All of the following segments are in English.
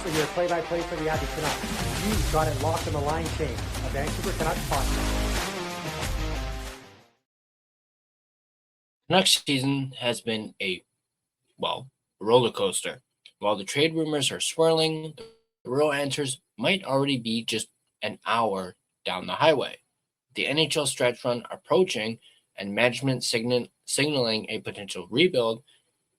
for your play-by-play for the Abby Canucks. You got it locked in the line change. A Vancouver Canucks podcast. Canucks season has been a roller coaster. While the trade rumors are swirling, the real answers might already be just an hour down the highway. The NHL stretch run approaching and management signaling a potential rebuild,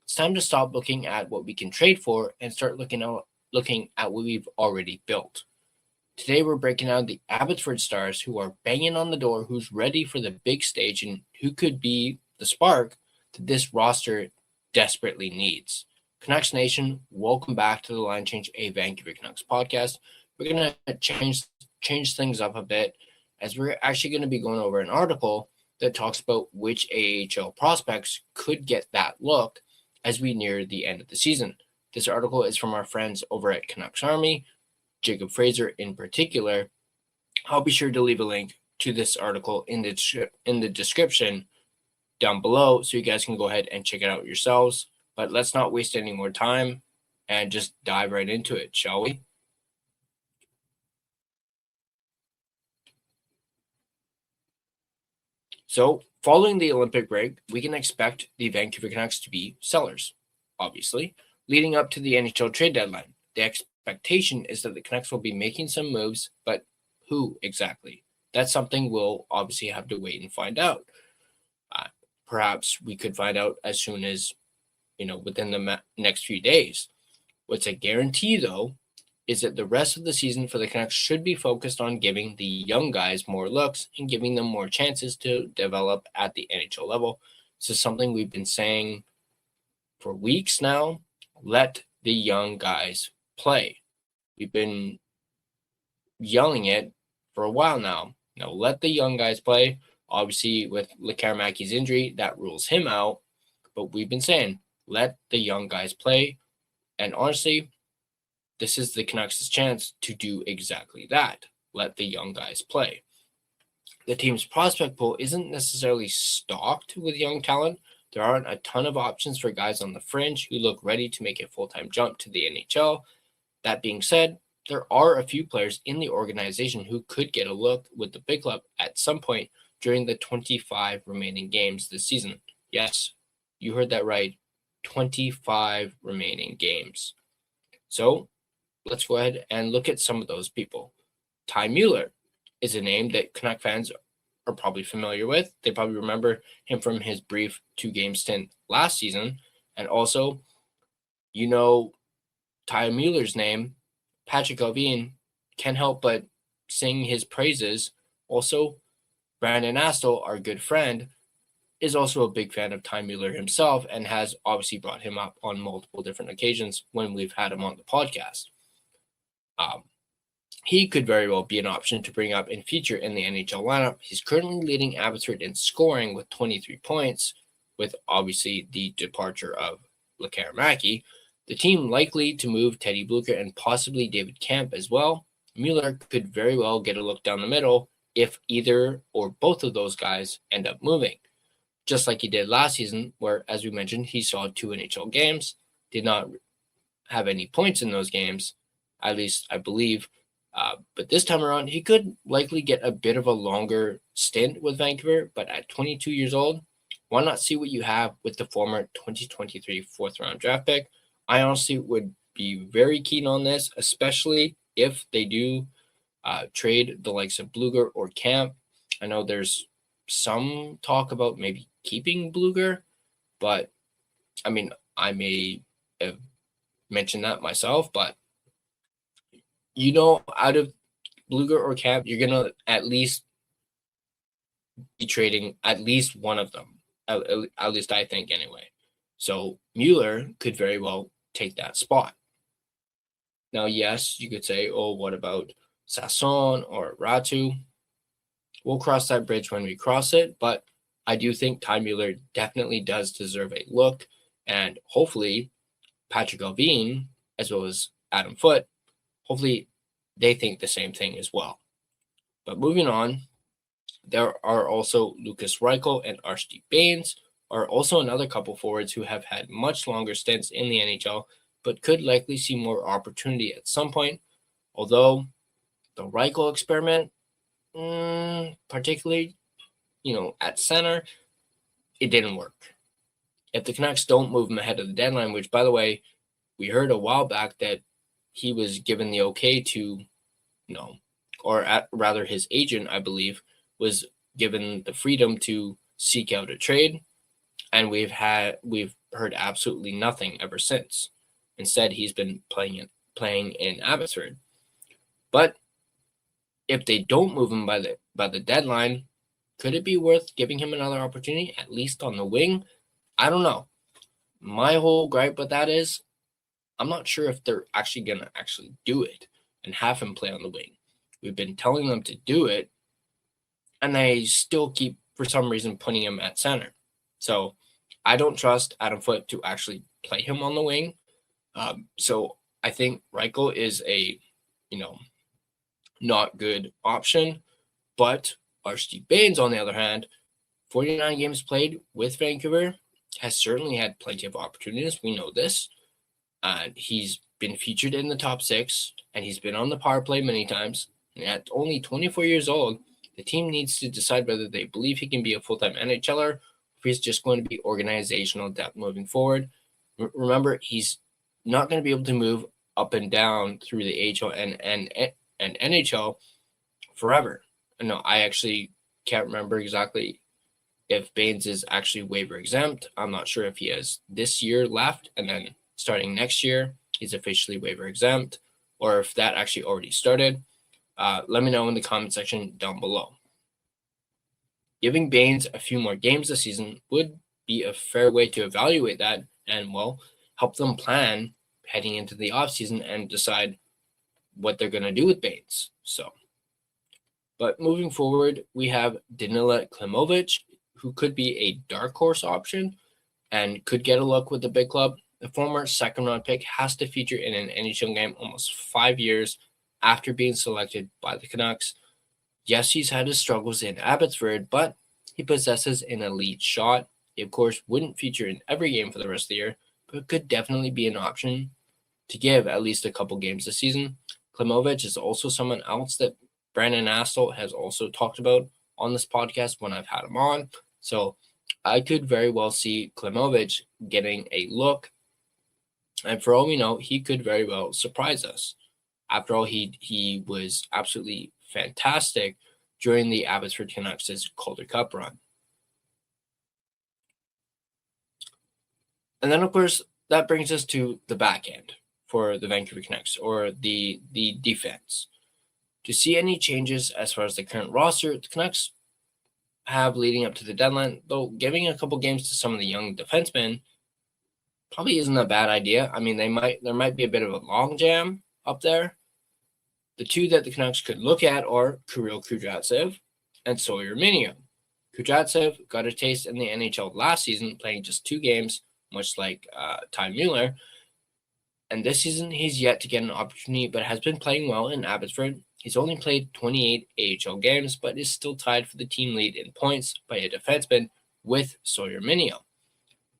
it's time to stop looking at what we can trade for and start looking at what we've already built. Today we're breaking down the Abbotsford Stars, who are banging on the door, who's ready for the big stage, and who could be the spark that this roster desperately needs. Canucks Nation, welcome back to the Line Change, a Vancouver Canucks podcast. We're going to change things up a bit, as we're actually going to be going over an article that talks about which AHL prospects could get that look as we near the end of the season. This article is from our friends over at Canucks Army, Jacob Fraser in particular. I'll be sure to leave a link to this article in the description down below so you guys can go ahead and check it out yourselves. But let's not waste any more time and just dive right into it, shall we? So, following the Olympic break, we can expect the Vancouver Canucks to be sellers, obviously, leading up to the NHL trade deadline. The expectation is that the Canucks will be making some moves, but who exactly? That's something we'll obviously have to wait and find out. Perhaps we could find out as soon as, within the next few days. What's a guarantee, though, is that the rest of the season for the Canucks should be focused on giving the young guys more looks and giving them more chances to develop at the NHL level. This is something we've been saying for weeks now. Let the young guys play. We've been yelling it for a while now. Let the young guys play. Obviously, with Lekkerimäki's injury, that rules him out. But we've been saying, let the young guys play. And honestly, this is the Canucks' chance to do exactly that. Let the young guys play. The team's prospect pool isn't necessarily stocked with young talent. There aren't a ton of options for guys on the fringe who look ready to make a full-time jump to the NHL. That being said, there are a few players in the organization who could get a look with the big club at some point during the 25 remaining games this season. Yes, you heard that right. 25 remaining games. So let's go ahead and look at some of those people. Ty Mueller is a name that Canuck fans are probably familiar with. They probably remember him from his brief 2-game stint last season. And also, Ty Mueller's name, Patrick Allvin, can't help but sing his praises. Also, Brandon Astle, our good friend, is also a big fan of Ty Mueller himself and has obviously brought him up on multiple different occasions when we've had him on the podcast. He could very well be an option to bring up and feature in the NHL lineup. He's currently leading Abbotsford in scoring with 23 points, with obviously the departure of Lekkerimäki. The team likely to move Teddy Blucher and possibly David Kampf as well. Mueller could very well get a look down the middle if either or both of those guys end up moving. Just like he did last season, where, as we mentioned, he saw 2 NHL games, did not have any points in those games, at least I believe. But this time around, he could likely get a bit of a longer stint with Vancouver, but at 22 years old, why not see what you have with the former 2023 fourth-round draft pick? I honestly would be very keen on this, especially if they do trade the likes of Bluger or Kampf. I know there's some talk about maybe keeping Bluger, but I mean, I may have mentioned that myself, but out of Bluger or Kampf, you're going to at least be trading at least one of them, at least I think anyway. So Mueller could very well take that spot. Now, yes, you could say, oh, what about Sasson or Ratu? We'll cross that bridge when we cross it, but I do think Ty Mueller definitely does deserve a look, and hopefully Patrick Allvin, as well as Adam Foote, hopefully they think the same thing as well. But moving on, there are also Lucas Reichel and Archie Bains, are also another couple forwards who have had much longer stints in the NHL but could likely see more opportunity at some point. Although the Reichel experiment, particularly, at center, it didn't work. If the Canucks don't move him ahead of the deadline, which, by the way, we heard a while back that he was given the okay to, rather his agent, I believe, was given the freedom to seek out a trade, and we've heard absolutely nothing ever since. Instead, he's been playing in Abbotsford. But if they don't move him by the deadline, could it be worth giving him another opportunity, at least on the wing? I don't know. My whole gripe with that is I'm not sure if they're actually going to actually do it and have him play on the wing. We've been telling them to do it, and they still keep, for some reason, putting him at center. So I don't trust Adam Foote to actually play him on the wing. So I think Reichel is a, not good option. But our Steve Baines, on the other hand, 49 games played with Vancouver, has certainly had plenty of opportunities. We know this. He's been featured in the top 6, and he's been on the power play many times. And at only 24 years old, the team needs to decide whether they believe he can be a full-time NHLer, or if he's just going to be organizational depth moving forward. Remember, he's not going to be able to move up and down through the AHL and NHL forever. No, I actually can't remember exactly if Baines is actually waiver exempt. I'm not sure if he has this year left, and then starting next year, he's officially waiver exempt, or if that actually already started. Let me know in the comment section down below. Giving Baines a few more games this season would be a fair way to evaluate that and, help them plan heading into the offseason and decide what they're going to do with Baines. But moving forward, we have Danila Klimovich, who could be a dark horse option and could get a look with the big club. The former second-round pick has to feature in an NHL game almost 5 years after being selected by the Canucks. Yes, he's had his struggles in Abbotsford, but he possesses an elite shot. He, of course, wouldn't feature in every game for the rest of the year, but could definitely be an option to give at least a couple games this season. Klimovich is also someone else that Brandon Astle has also talked about on this podcast when I've had him on. So I could very well see Klimovich getting a look. And for all we know, he could very well surprise us. After all, he was absolutely fantastic during the Abbotsford Canucks' Calder Cup run. And then, of course, that brings us to the back end for the Vancouver Canucks, or the defense. To see any changes as far as the current roster, the Canucks have leading up to the deadline, though giving a couple games to some of the young defensemen probably isn't a bad idea. I mean, there might be a bit of a long jam up there. The two that the Canucks could look at are Kirill Kudryavtsev and Sawyer Minio. Kudryavtsev got a taste in the NHL last season, playing just 2 games, much like Ty Mueller. And this season, he's yet to get an opportunity, but has been playing well in Abbotsford. He's only played 28 AHL games, but is still tied for the team lead in points by a defenseman with Sawyer Minio.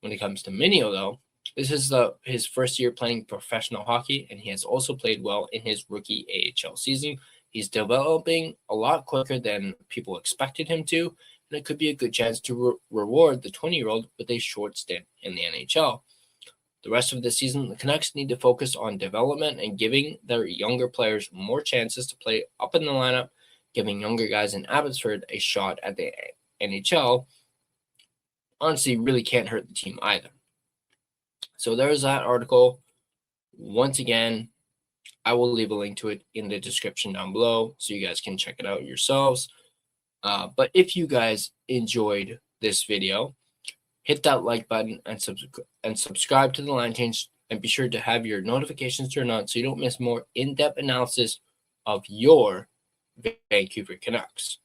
When it comes to Minio, though, this is his first year playing professional hockey, and he has also played well in his rookie AHL season. He's developing a lot quicker than people expected him to, and it could be a good chance to reward the 20-year-old with a short stint in the NHL. The rest of the season, the Canucks need to focus on development and giving their younger players more chances to play up in the lineup, giving younger guys in Abbotsford a shot at the NHL. Honestly, really can't hurt the team either. So there's that article. Once again, I will leave a link to it in the description down below so you guys can check it out yourselves. But if you guys enjoyed this video, hit that like button and subscribe to the Line Change, and be sure to have your notifications turned on so you don't miss more in-depth analysis of your Vancouver Canucks.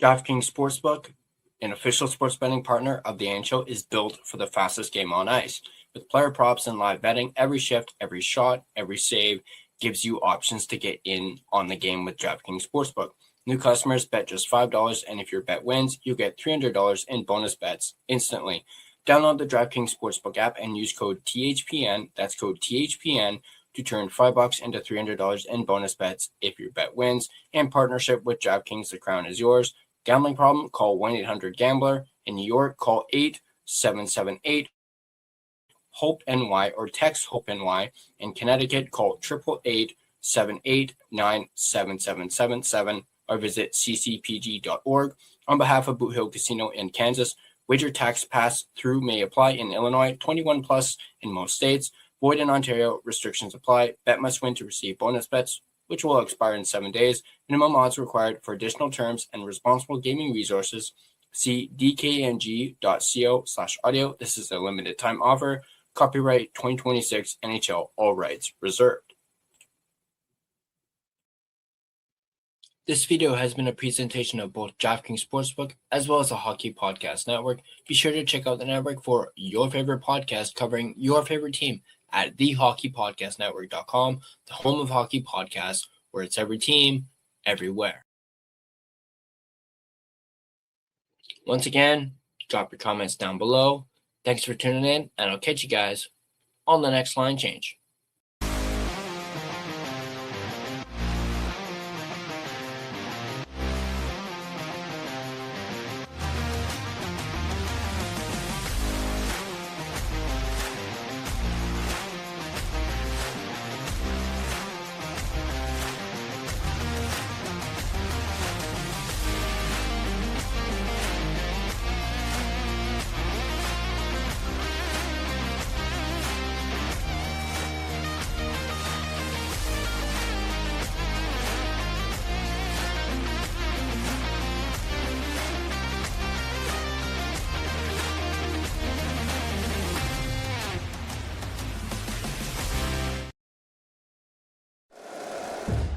DraftKings Sportsbook, an official sports betting partner of the NHL, is built for the fastest game on ice. With player props and live betting, every shift, every shot, every save gives you options to get in on the game with DraftKings Sportsbook. New customers bet just $5, and if your bet wins, you get $300 in bonus bets instantly. Download the DraftKings Sportsbook app and use code THPN, that's code THPN, to turn $5 into $300 in bonus bets if your bet wins. In partnership with DraftKings, the crown is yours. Gambling problem? Call 1-800-GAMBLER. In New York, call 877-8-HOPE-NY or text HOPE-NY. In Connecticut, call 888-789-7777 or visit ccpg.org. On behalf of Boot Hill Casino in Kansas, wager tax pass-through may apply in Illinois, 21 plus in most states. Void in Ontario, restrictions apply. Bet must win to receive bonus bets, which will expire in 7 days. Minimum odds required. For additional terms and responsible gaming resources, see dkng.co/audio. This is a limited time offer. Copyright 2026 NHL, all rights reserved. This video has been a presentation of both DraftKings Sportsbook as well as the Hockey Podcast Network. Be sure to check out the network for your favorite podcast covering your favorite team at thehockeypodcastnetwork.com, the home of hockey podcasts, where it's every team, everywhere. Once again, drop your comments down below. Thanks for tuning in, and I'll catch you guys on the next line change.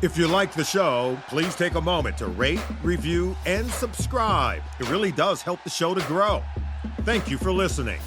If you like the show, please take a moment to rate, review, and subscribe. It really does help the show to grow. Thank you for listening.